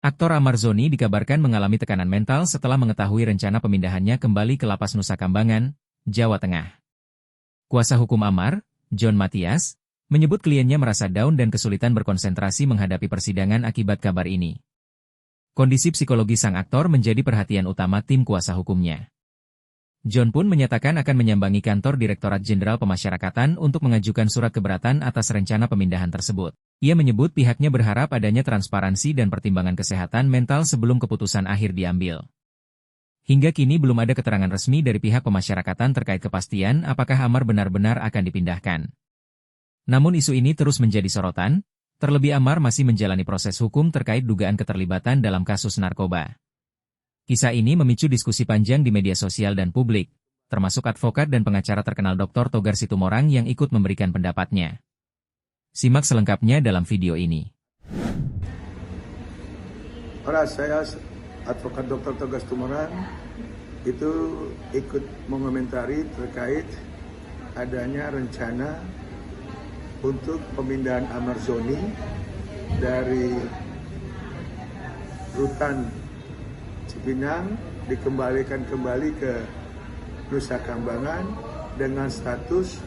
Aktor Amar Zoni dikabarkan mengalami tekanan mental setelah mengetahui rencana pemindahannya kembali ke Lapas Nusa Kambangan, Jawa Tengah. Kuasa hukum Amar, John Matias, menyebut kliennya merasa down dan kesulitan berkonsentrasi menghadapi persidangan akibat kabar ini. Kondisi psikologi sang aktor menjadi perhatian utama tim kuasa hukumnya. John pun menyatakan akan menyambangi kantor Direktorat Jenderal Pemasyarakatan untuk mengajukan surat keberatan atas rencana pemindahan tersebut. Ia menyebut pihaknya berharap adanya transparansi dan pertimbangan kesehatan mental sebelum keputusan akhir diambil. Hingga kini belum ada keterangan resmi dari pihak pemasyarakatan terkait kepastian apakah Amar benar-benar akan dipindahkan. Namun isu ini terus menjadi sorotan, terlebih Amar masih menjalani proses hukum terkait dugaan keterlibatan dalam kasus narkoba. Kisah ini memicu diskusi panjang di media sosial dan publik, termasuk advokat dan pengacara terkenal Dr. Togar Situmorang yang ikut memberikan pendapatnya. Simak selengkapnya dalam video ini. Saya advokat Dr. Togar Situmorang itu ikut mengomentari terkait adanya rencana untuk pemindahan Amar Zoni dari rutan Cipinang dikembalikan kembali ke Nusa Kambangan dengan status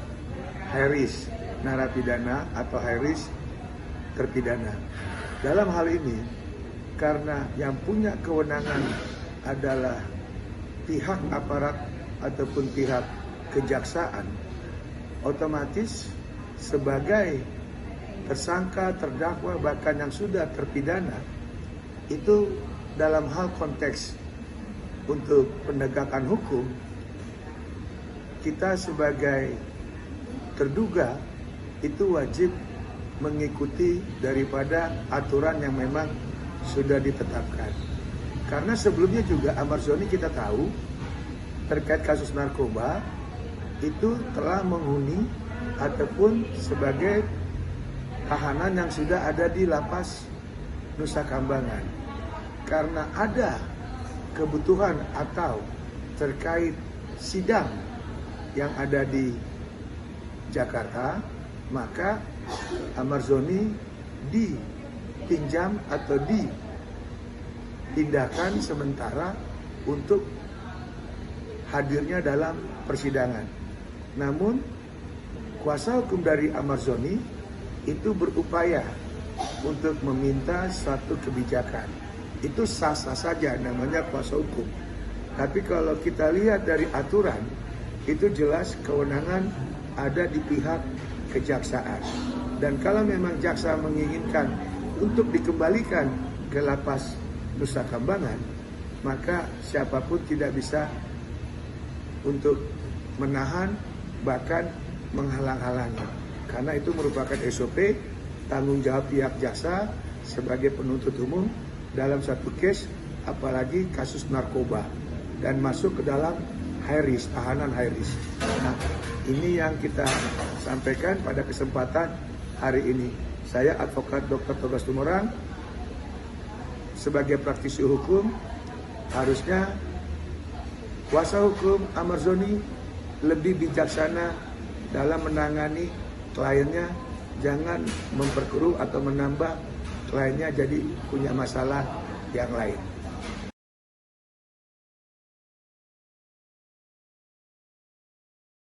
high risk narapidana atau high risk terpidana. Dalam hal ini, karena yang punya kewenangan adalah pihak aparat ataupun pihak kejaksaan, otomatis sebagai tersangka, terdakwa, bahkan yang sudah terpidana, itu dalam hal konteks untuk penegakan hukum, kita sebagai terduga itu wajib mengikuti daripada aturan yang memang sudah ditetapkan. Karena sebelumnya juga Amar Zoni kita tahu terkait kasus narkoba itu telah menghuni ataupun sebagai tahanan yang sudah ada di Lapas Nusa Kambangan. Karena ada kebutuhan atau terkait sidang yang ada di Jakarta, maka Amar Zoni dipinjam atau dipindahkan sementara untuk hadirnya dalam persidangan. Namun kuasa hukum dari Amar Zoni itu berupaya untuk meminta suatu kebijakan. Itu sah-sah saja, namanya kuasa hukum. Tapi kalau kita lihat dari aturan, itu jelas kewenangan ada di pihak kejaksaan. Dan kalau memang jaksa menginginkan untuk dikembalikan ke Lapas Nusa Kambangan, maka siapapun tidak bisa untuk menahan, bahkan menghalang-halangi. Karena itu merupakan SOP, tanggung jawab pihak jaksa sebagai penuntut umum dalam satu case, apalagi kasus narkoba, dan masuk ke dalam high risk, tahanan high risk. Nah, ini yang kita sampaikan pada kesempatan hari ini. Saya advokat Dr. Togar Situmorang, sebagai praktisi hukum, harusnya kuasa hukum Amar Zoni lebih bijaksana dalam menangani kliennya, jangan memperkeruh atau menambah kliennya jadi punya masalah yang lain.